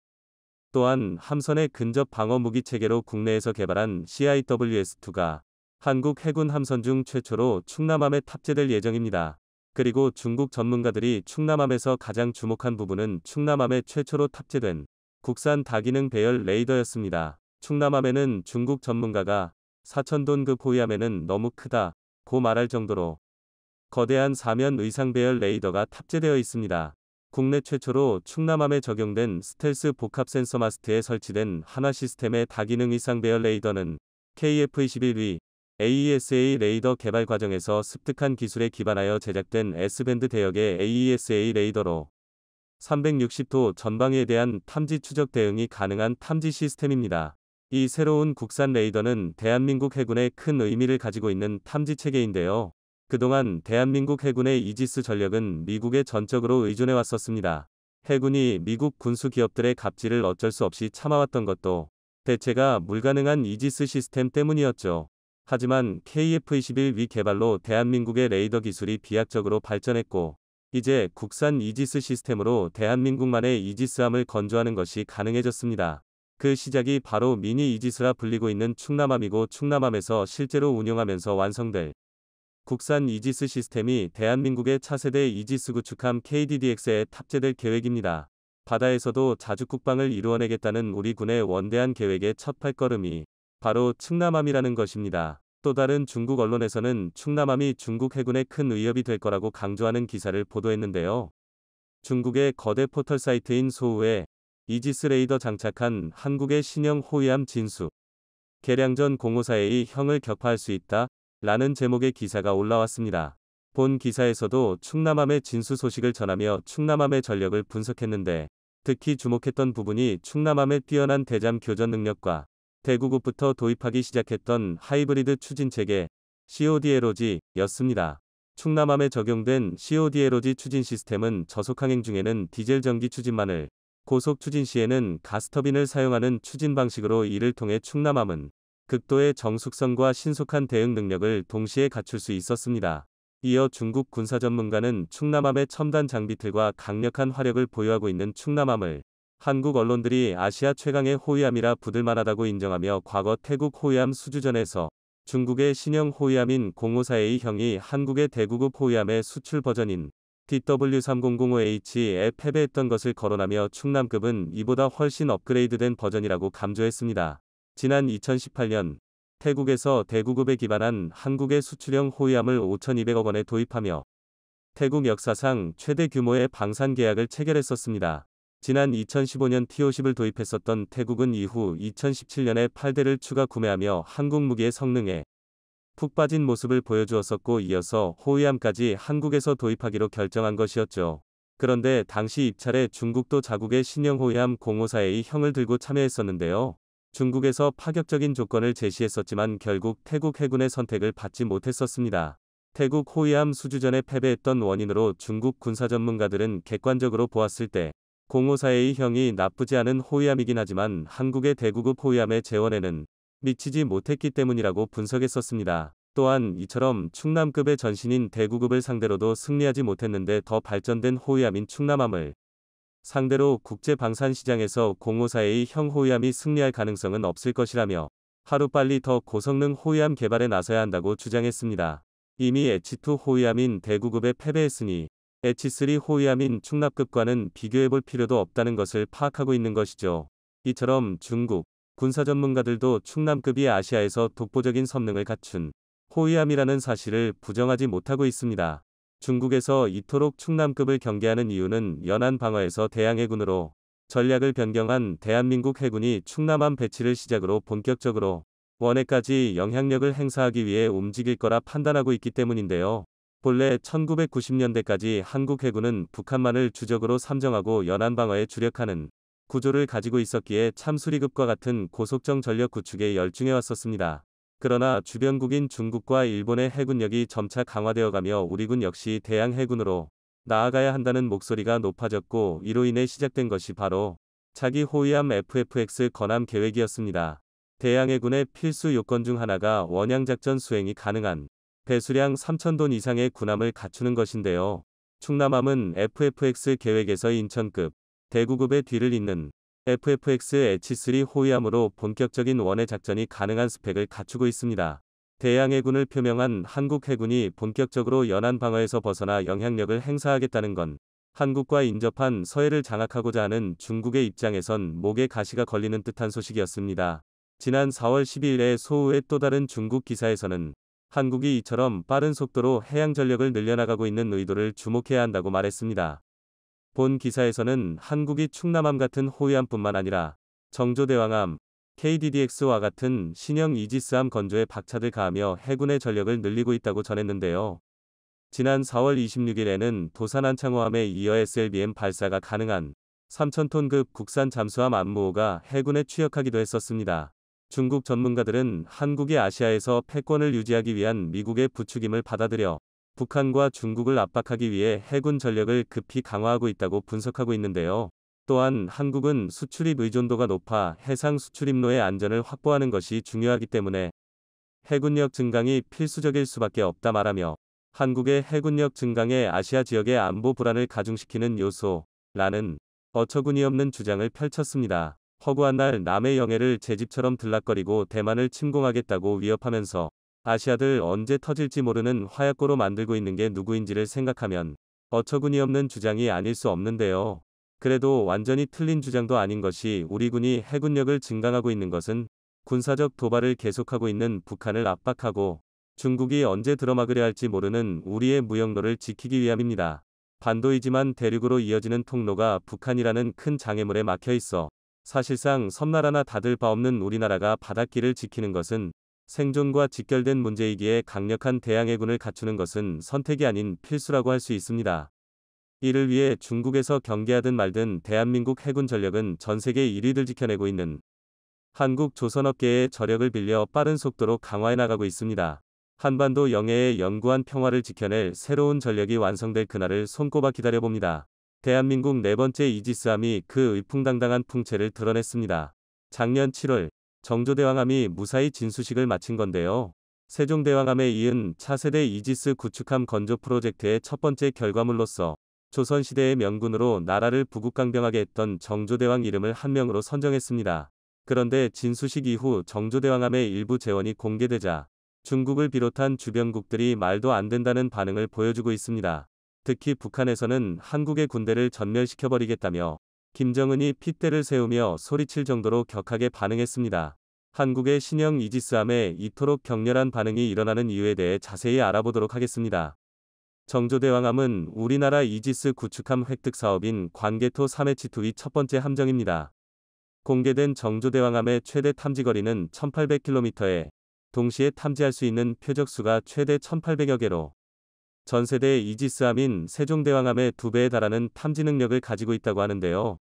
또한 함선의 근접 방어 무기 체계로 국내에서 개발한 CIWS-2가 한국 해군 함선 중 최초로 충남함에 탑재될 예정입니다. 그리고 중국 전문가들이 충남함에서 가장 주목한 부분은 충남함에 최초로 탑재된 국산 다기능 배열 레이더였습니다. 충남함에는 중국 전문가가 4,000톤급 호위함에는 너무 크다 고 말할 정도로 거대한 사면 의상 배열 레이더가 탑재되어 있습니다. 국내 최초로 충남함에 적용된 스텔스 복합 센서 마스트에 설치된 한화 시스템의 다기능 의상 배열 레이더는 KF-21V AESA 레이더 개발 과정에서 습득한 기술에 기반하여 제작된 S밴드 대역의 AESA 레이더로 360도 전방위에 대한 탐지 추적 대응이 가능한 탐지 시스템입니다. 이 새로운 국산 레이더는 대한민국 해군에 큰 의미를 가지고 있는 탐지 체계인데요. 그동안 대한민국 해군의 이지스 전력은 미국에 전적으로 의존해 왔었습니다. 해군이 미국 군수 기업들의 갑질을 어쩔 수 없이 참아왔던 것도 대체가 불가능한 이지스 시스템 때문이었죠. 하지만 KF-21V 개발로 대한민국의 레이더 기술이 비약적으로 발전했고 이제 국산 이지스 시스템으로 대한민국만의 이지스함을 건조하는 것이 가능해졌습니다. 그 시작이 바로 미니 이지스라 불리고 있는 충남함이고 충남함에서 실제로 운용하면서 완성될 국산 이지스 시스템이 대한민국의 차세대 이지스 구축함 KDDX에 탑재될 계획입니다. 바다에서도 자주 국방을 이루어내겠다는 우리 군의 원대한 계획의 첫 발걸음이 바로 충남함이라는 것입니다. 또 다른 중국 언론에서는 충남함이 중국 해군에 큰 위협이 될 거라고 강조하는 기사를 보도했는데요. 중국의 거대 포털 사이트인 소우에 이지스 레이더 장착한 한국의 신형 호위함 진수 개량전 054A 형을 격파할 수 있다 라는 제목의 기사가 올라왔습니다. 본 기사에서도 충남함의 진수 소식을 전하며 충남함의 전력을 분석했는데 특히 주목했던 부분이 충남함의 뛰어난 대잠 교전 능력과 대구급부터 도입하기 시작했던 하이브리드 추진체계 CODLOG였습니다. 충남함에 적용된 CODLOG 추진 시스템은 저속항행 중에는 디젤 전기 추진만을, 고속 추진 시에는 가스터빈을 사용하는 추진 방식으로 이를 통해 충남함은 극도의 정숙성과 신속한 대응 능력을 동시에 갖출 수 있었습니다. 이어 중국 군사 전문가는 충남함의 첨단 장비틀과 강력한 화력을 보유하고 있는 충남함을 한국 언론들이 아시아 최강의 호위함이라 부들만하다고 인정하며 과거 태국 호위함 수주전에서 중국의 신형 호위함인 054A형이 한국의 대구급 호위함의 수출 버전인 DW3005H에 패배했던 것을 거론하며 충남급은 이보다 훨씬 업그레이드된 버전이라고 강조했습니다. 지난 2018년 태국에서 대구급에 기반한 한국의 수출형 호위함을 5,200억 원에 도입하며 태국 역사상 최대 규모의 방산 계약을 체결했었습니다. 지난 2015년 T-50을 도입했었던 태국은 이후 2017년에 8대를 추가 구매하며 한국 무기의 성능에 푹 빠진 모습을 보여주었었고 이어서 호위함까지 한국에서 도입하기로 결정한 것이었죠. 그런데 당시 입찰에 중국도 자국의 신형 호위함 054A형을 들고 참여했었는데요. 중국에서 파격적인 조건을 제시했었지만 결국 태국 해군의 선택을 받지 못했었습니다. 태국 호위함 수주전에 패배했던 원인으로 중국 군사 전문가들은 객관적으로 보았을 때 054A형이 나쁘지 않은 호위함이긴 하지만 한국의 대구급 호위함의 재원에는 미치지 못했기 때문이라고 분석했었습니다. 또한 이처럼 충남급의 전신인 대구급을 상대로도 승리하지 못했는데 더 발전된 호위함인 충남함을 상대로 국제 방산 시장에서 054A형 호위함이 승리할 가능성은 없을 것이라며 하루빨리 더 고성능 호위함 개발에 나서야 한다고 주장했습니다. 이미 H2 호위함인 대구급에 패배했으니 H3 호위함인 충남급과는 비교해볼 필요도 없다는 것을 파악하고 있는 것이죠. 이처럼 중국 군사 전문가들도 충남급이 아시아에서 독보적인 성능을 갖춘 호위함이라는 사실을 부정하지 못하고 있습니다. 중국에서 이토록 충남급을 경계하는 이유는 연안 방어에서 대양해군으로 전략을 변경한 대한민국 해군이 충남함 배치를 시작으로 본격적으로 원해까지 영향력을 행사하기 위해 움직일 거라 판단하고 있기 때문인데요. 본래 1990년대까지 한국 해군은 북한만을 주적으로 삼정하고 연안 방어에 주력하는 구조를 가지고 있었기에 참수리급과 같은 고속정 전력 구축에 열중해 왔었습니다. 그러나 주변국인 중국과 일본의 해군력이 점차 강화되어가며 우리 군 역시 대양 해군으로 나아가야 한다는 목소리가 높아졌고, 이로 인해 시작된 것이 바로 차기 호위함 FFX 건함 계획이었습니다. 대양 해군의 필수 요건 중 하나가 원양작전 수행이 가능한 배수량 3,000톤 이상의 군함을 갖추는 것인데요. 충남함은 FFX 계획에서 인천급, 대구급의 뒤를 잇는 FFX H3 호위함으로 본격적인 원해 작전이 가능한 스펙을 갖추고 있습니다. 대양 해군을 표명한 한국 해군이 본격적으로 연안 방어에서 벗어나 영향력을 행사하겠다는 건 한국과 인접한 서해를 장악하고자 하는 중국의 입장에선 목에 가시가 걸리는 듯한 소식이었습니다. 지난 4월 12일에 소우의 또 다른 중국 기사에서는 한국이 이처럼 빠른 속도로 해양 전력을 늘려나가고 있는 의도를 주목해야 한다고 말했습니다. 본 기사에서는 한국이 충남함 같은 호위함뿐만 아니라 정조대왕함, KDDX와 같은 신형 이지스함 건조에 박차를 가하며 해군의 전력을 늘리고 있다고 전했는데요. 지난 4월 26일에는 도산 안창호함에 이어 SLBM 발사가 가능한 3,000톤급 국산 잠수함 안무호가 해군에 취역하기도 했었습니다. 중국 전문가들은 한국이 아시아에서 패권을 유지하기 위한 미국의 부추김을 받아들여 북한과 중국을 압박하기 위해 해군 전력을 급히 강화하고 있다고 분석하고 있는데요. 또한 한국은 수출입 의존도가 높아 해상 수출입로의 안전을 확보하는 것이 중요하기 때문에 해군력 증강이 필수적일 수밖에 없다 말하며, 한국의 해군력 증강에 아시아 지역의 안보 불안을 가중시키는 요소라는 어처구니 없는 주장을 펼쳤습니다. 허구한 날 남의 영해를 제 집처럼 들락거리고 대만을 침공하겠다고 위협하면서 아시아들 언제 터질지 모르는 화약고로 만들고 있는 게 누구인지를 생각하면 어처구니 없는 주장이 아닐 수 없는데요. 그래도 완전히 틀린 주장도 아닌 것이, 우리 군이 해군력을 증강하고 있는 것은 군사적 도발을 계속하고 있는 북한을 압박하고 중국이 언제 들어막으려 할지 모르는 우리의 무역로를 지키기 위함입니다. 반도이지만 대륙으로 이어지는 통로가 북한이라는 큰 장애물에 막혀 있어 사실상 섬나라나 다들 바 없는 우리나라가 바닷길을 지키는 것은 생존과 직결된 문제이기에 강력한 대양해군을 갖추는 것은 선택이 아닌 필수라고 할 수 있습니다. 이를 위해 중국에서 경계하든 말든 대한민국 해군 전력은 전세계 1위를 지켜내고 있는 한국 조선업계의 저력을 빌려 빠른 속도로 강화해 나가고 있습니다. 한반도 영해의 영구한 평화를 지켜낼 새로운 전력이 완성될 그날을 손꼽아 기다려봅니다. 대한민국 네 번째 이지스함이 그 위풍당당한 풍채를 드러냈습니다. 작년 7월 정조대왕함이 무사히 진수식을 마친 건데요. 세종대왕함에 이은 차세대 이지스 구축함 건조 프로젝트의 첫 번째 결과물로서 조선시대의 명군으로 나라를 부국강병하게 했던 정조대왕 이름을 한 명으로 선정했습니다. 그런데 진수식 이후 정조대왕함의 일부 재원이 공개되자 중국을 비롯한 주변국들이 말도 안 된다는 반응을 보여주고 있습니다. 특히 북한에서는 한국의 군대를 전멸시켜버리겠다며 김정은이 핏대를 세우며 소리칠 정도로 격하게 반응했습니다. 한국의 신형 이지스함에 이토록 격렬한 반응이 일어나는 이유에 대해 자세히 알아보도록 하겠습니다. 정조대왕함은 우리나라 이지스 구축함 획득 사업인 관개토 3H2의 첫 번째 함정입니다. 공개된 정조대왕함의 최대 탐지거리는 1800km에 동시에 탐지할 수 있는 표적수가 최대 1800여 개로 전세대 이지스함인 세종대왕함의 2배에 달하는 탐지 능력을 가지고 있다고 하는데요.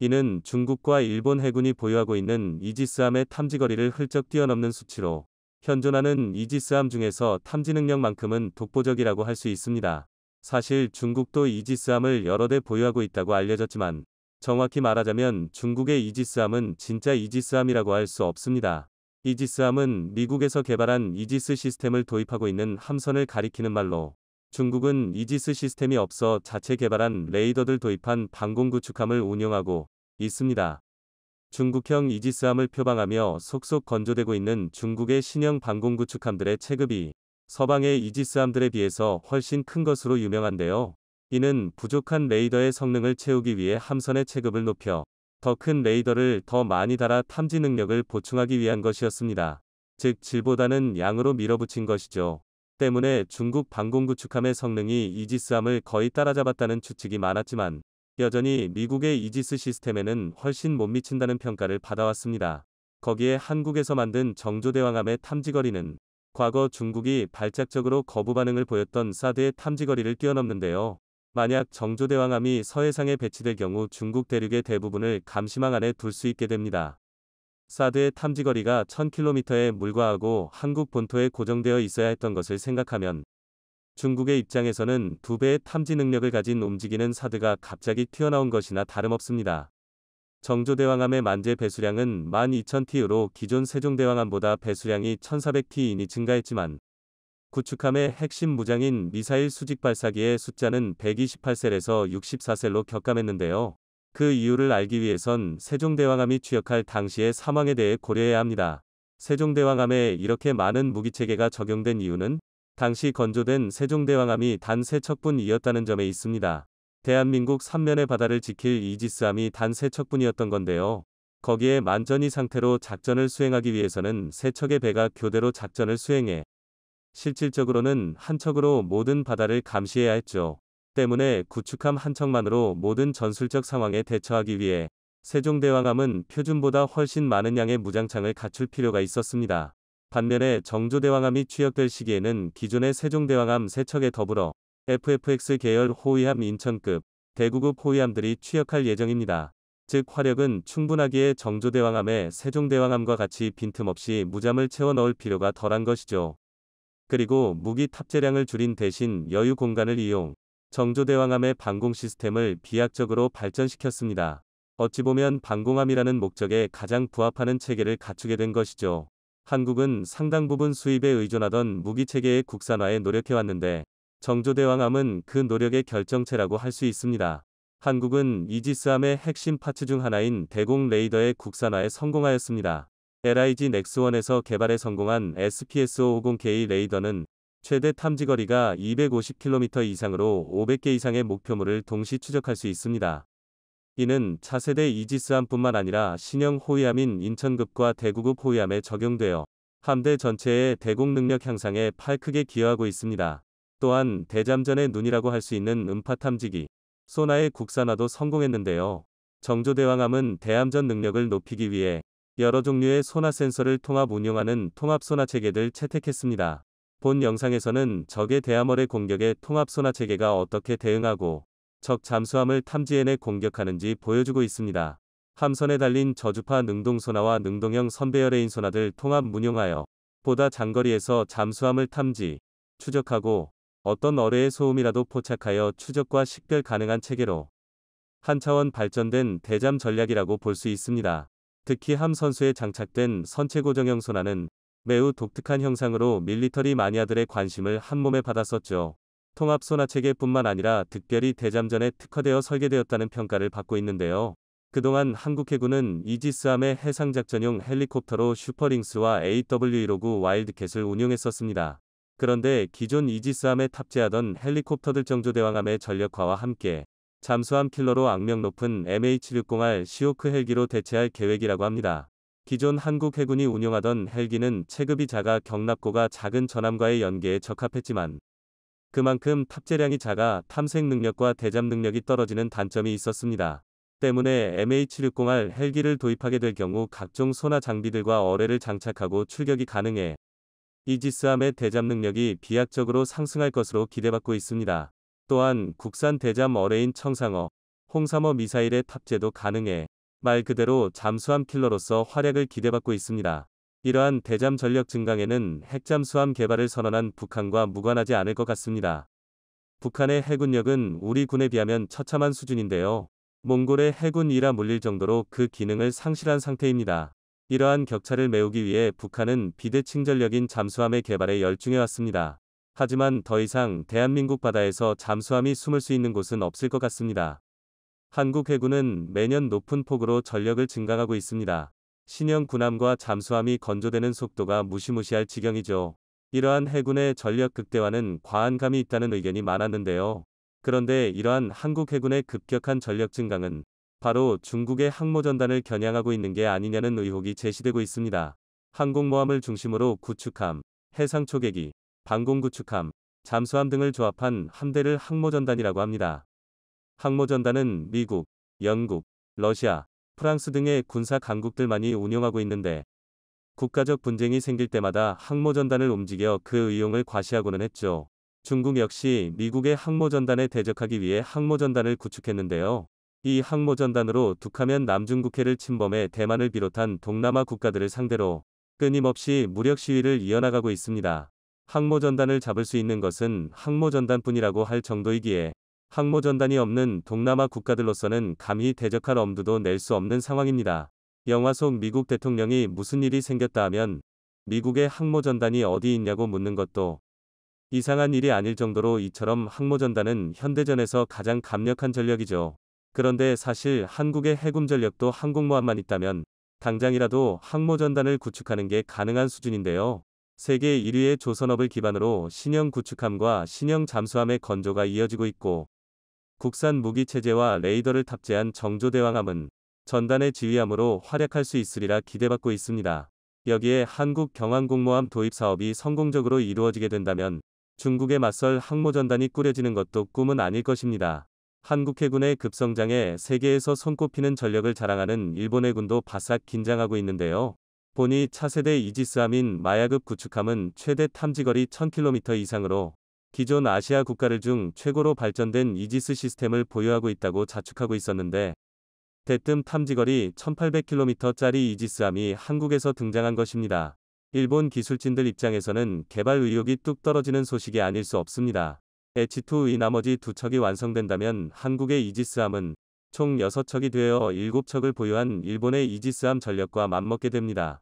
이는 중국과 일본 해군이 보유하고 있는 이지스함의 탐지거리를 훌쩍 뛰어넘는 수치로 현존하는 이지스함 중에서 탐지 능력만큼은 독보적이라고 할 수 있습니다. 사실 중국도 이지스함을 여러 대 보유하고 있다고 알려졌지만 정확히 말하자면 중국의 이지스함은 진짜 이지스함이라고 할 수 없습니다. 이지스함은 미국에서 개발한 이지스 시스템을 도입하고 있는 함선을 가리키는 말로, 중국은 이지스 시스템이 없어 자체 개발한 레이더들 도입한 방공구축함을 운용하고 있습니다. 중국형 이지스함을 표방하며 속속 건조되고 있는 중국의 신형 방공구축함들의 체급이 서방의 이지스함들에 비해서 훨씬 큰 것으로 유명한데요. 이는 부족한 레이더의 성능을 채우기 위해 함선의 체급을 높여 더 큰 레이더를 더 많이 달아 탐지 능력을 보충하기 위한 것이었습니다. 즉 질보다는 양으로 밀어붙인 것이죠. 때문에 중국 방공구축함의 성능이 이지스함을 거의 따라잡았다는 추측이 많았지만 여전히 미국의 이지스 시스템에는 훨씬 못 미친다는 평가를 받아왔습니다. 거기에 한국에서 만든 정조대왕함의 탐지거리는 과거 중국이 발작적으로 거부 반응을 보였던 사드의 탐지거리를 뛰어넘는데요. 만약 정조대왕함이 서해상에 배치될 경우 중국 대륙의 대부분을 감시망 안에 둘 수 있게 됩니다. 사드의 탐지거리가 1000km에 불과하고 한국 본토에 고정되어 있어야 했던 것을 생각하면 중국의 입장에서는 2배의 탐지 능력을 가진 움직이는 사드가 갑자기 튀어나온 것이나 다름없습니다. 정조대왕함의 만재 배수량은 12,000TU로 기존 세종대왕함보다 배수량이 1,400T이니 증가했지만 구축함의 핵심 무장인 미사일 수직 발사기의 숫자는 128셀에서 64셀로 격감했는데요. 그 이유를 알기 위해선 세종대왕함이 취역할 당시의 상황에 대해 고려해야 합니다. 세종대왕함에 이렇게 많은 무기체계가 적용된 이유는 당시 건조된 세종대왕함이 단 3척뿐이었다는 점에 있습니다. 대한민국 3면의 바다를 지킬 이지스함이 단 3척뿐이었던 건데요. 거기에 만전이 상태로 작전을 수행하기 위해서는 3척의 배가 교대로 작전을 수행해 실질적으로는 한 척으로 모든 바다를 감시해야 했죠. 때문에 구축함 한 척만으로 모든 전술적 상황에 대처하기 위해 세종대왕함은 표준보다 훨씬 많은 양의 무장창을 갖출 필요가 있었습니다. 반면에 정조대왕함이 취역될 시기에는 기존의 세종대왕함 3척에 더불어 FFX 계열 호위함 인천급, 대구급 호위함들이 취역할 예정입니다. 즉 화력은 충분하기에 정조대왕함에 세종대왕함과 같이 빈틈없이 무잠을 채워 넣을 필요가 덜한 것이죠. 그리고 무기 탑재량을 줄인 대신 여유 공간을 이용 정조대왕함의 방공 시스템을 비약적으로 발전시켰습니다. 어찌 보면 방공함이라는 목적에 가장 부합하는 체계를 갖추게 된 것이죠. 한국은 상당 부분 수입에 의존하던 무기체계의 국산화에 노력해왔는데 정조대왕함은 그 노력의 결정체라고 할 수 있습니다. 한국은 이지스함의 핵심 파츠 중 하나인 대공 레이더의 국산화에 성공하였습니다. LIG 넥스1에서 개발에 성공한 SPS-550K 레이더는 최대 탐지거리가 250km 이상으로 500개 이상의 목표물을 동시 추적할 수 있습니다. 이는 차세대 이지스함뿐만 아니라 신형 호위함인 인천급과 대구급 호위함에 적용되어 함대 전체의 대공 능력 향상에 팔 크게 기여하고 있습니다. 또한 대잠전의 눈이라고 할 수 있는 음파 탐지기, 소나의 국산화도 성공했는데요. 정조대왕함은 대함전 능력을 높이기 위해 여러 종류의 소나 센서를 통합 운용하는 통합 소나 체계를 채택했습니다. 본 영상에서는 적의 대함어뢰 공격에 통합 소나 체계가 어떻게 대응하고 적 잠수함을 탐지해내 공격하는지 보여주고 있습니다. 함선에 달린 저주파 능동소나와 능동형 선배열레인 소나들 통합 운용하여 보다 장거리에서 잠수함을 탐지, 추적하고 어떤 어뢰의 소음이라도 포착하여 추적과 식별 가능한 체계로 한 차원 발전된 대잠 전략이라고 볼 수 있습니다. 특히 함 선수에 장착된 선체 고정형 소나는 매우 독특한 형상으로 밀리터리 마니아들의 관심을 한몸에 받았었죠. 통합 소나 체계뿐만 아니라 특별히 대잠전에 특화되어 설계되었다는 평가를 받고 있는데요. 그동안 한국 해군은 이지스함의 해상작전용 헬리콥터로 슈퍼링스와 AW159 와일드캣을 운용했었습니다. 그런데 기존 이지스함에 탑재하던 헬리콥터들 정조대왕함의 전력화와 함께 잠수함 킬러로 악명 높은 MH-60R 시호크 헬기로 대체할 계획이라고 합니다. 기존 한국 해군이 운용하던 헬기는 체급이 작아 경납고가 작은 전함과의 연계에 적합했지만 그만큼 탑재량이 작아 탐색 능력과 대잠 능력이 떨어지는 단점이 있었습니다. 때문에 MH-60R 헬기를 도입하게 될 경우 각종 소나 장비들과 어뢰를 장착하고 출격이 가능해 이지스함의 대잠 능력이 비약적으로 상승할 것으로 기대받고 있습니다. 또한 국산 대잠 어뢰인 청상어, 홍삼어 미사일의 탑재도 가능해 말 그대로 잠수함 킬러로서 활약을 기대받고 있습니다. 이러한 대잠 전력 증강에는 핵잠수함 개발을 선언한 북한과 무관하지 않을 것 같습니다. 북한의 해군력은 우리 군에 비하면 처참한 수준인데요. 몽골의 해군 이라 물릴 정도로 그 기능을 상실한 상태입니다. 이러한 격차를 메우기 위해 북한은 비대칭 전력인 잠수함의 개발에 열중해 왔습니다. 하지만 더 이상 대한민국 바다에서 잠수함이 숨을 수 있는 곳은 없을 것 같습니다. 한국 해군은 매년 높은 폭으로 전력을 증강하고 있습니다. 신형 군함과 잠수함이 건조되는 속도가 무시무시할 지경이죠. 이러한 해군의 전력 극대화는 과한 감이 있다는 의견이 많았는데요. 그런데 이러한 한국 해군의 급격한 전력 증강은 바로 중국의 항모전단을 겨냥하고 있는 게 아니냐는 의혹이 제시되고 있습니다. 항공모함을 중심으로 구축함, 해상초계기, 방공 구축함, 잠수함 등을 조합한 함대를 항모전단이라고 합니다. 항모전단은 미국, 영국, 러시아, 프랑스 등의 군사 강국들만이 운용하고 있는데 국가적 분쟁이 생길 때마다 항모전단을 움직여 그 의용을 과시하고는 했죠. 중국 역시 미국의 항모전단에 대적하기 위해 항모전단을 구축했는데요. 이 항모전단으로 툭하면 남중국해를 침범해 대만을 비롯한 동남아 국가들을 상대로 끊임없이 무력 시위를 이어나가고 있습니다. 항모전단을 잡을 수 있는 것은 항모전단뿐이라고 할 정도이기에 항모전단이 없는 동남아 국가들로서는 감히 대적할 엄두도 낼 수 없는 상황입니다. 영화 속 미국 대통령이 무슨 일이 생겼다 하면 미국의 항모전단이 어디 있냐고 묻는 것도 이상한 일이 아닐 정도로 이처럼 항모전단은 현대전에서 가장 강력한 전력이죠. 그런데 사실 한국의 해군 전력도 항공모함만 있다면 당장이라도 항모전단을 구축하는 게 가능한 수준인데요. 세계 1위의 조선업을 기반으로 신형 구축함과 신형 잠수함의 건조가 이어지고 있고 국산 무기체제와 레이더를 탑재한 정조대왕함은 전단의 지휘함으로 활약할 수 있으리라 기대받고 있습니다. 여기에 한국 경항공모함 도입 사업이 성공적으로 이루어지게 된다면 중국에 맞설 항모전단이 꾸려지는 것도 꿈은 아닐 것입니다. 한국 해군의 급성장에 세계에서 손꼽히는 전력을 자랑하는 일본 해군도 바싹 긴장하고 있는데요. 보니 차세대 이지스함인 마야급 구축함은 최대 탐지거리 1000km 이상으로 기존 아시아 국가들 중 최고로 발전된 이지스 시스템을 보유하고 있다고 자축하고 있었는데 대뜸 탐지거리 1800km짜리 이지스함이 한국에서 등장한 것입니다. 일본 기술진들 입장에서는 개발 의욕이 뚝 떨어지는 소식이 아닐 수 없습니다. H2의 나머지 두 척이 완성된다면 한국의 이지스함은 총 6척이 되어 7척을 보유한 일본의 이지스함 전력과 맞먹게 됩니다.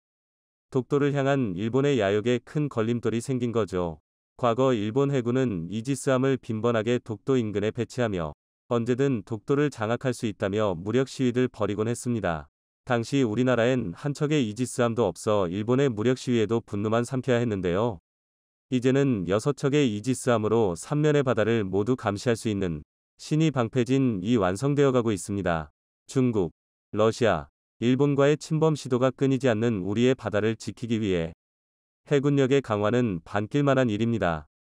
독도를 향한 일본의 야욕에 큰 걸림돌이 생긴 거죠. 과거 일본 해군은 이지스함을 빈번하게 독도 인근에 배치하며 언제든 독도를 장악할 수 있다며 무력 시위를 벌이곤 했습니다. 당시 우리나라엔 한 척의 이지스함도 없어 일본의 무력 시위에도 분노만 삼켜야 했는데요. 이제는 6척의 이지스함으로 3면의 바다를 모두 감시할 수 있는 신이 방패진이 완성되어 가고 있습니다. 중국, 러시아, 일본과의 침범 시도가 끊이지 않는 우리의 바다를 지키기 위해 해군력의 강화는 반길만한 일입니다.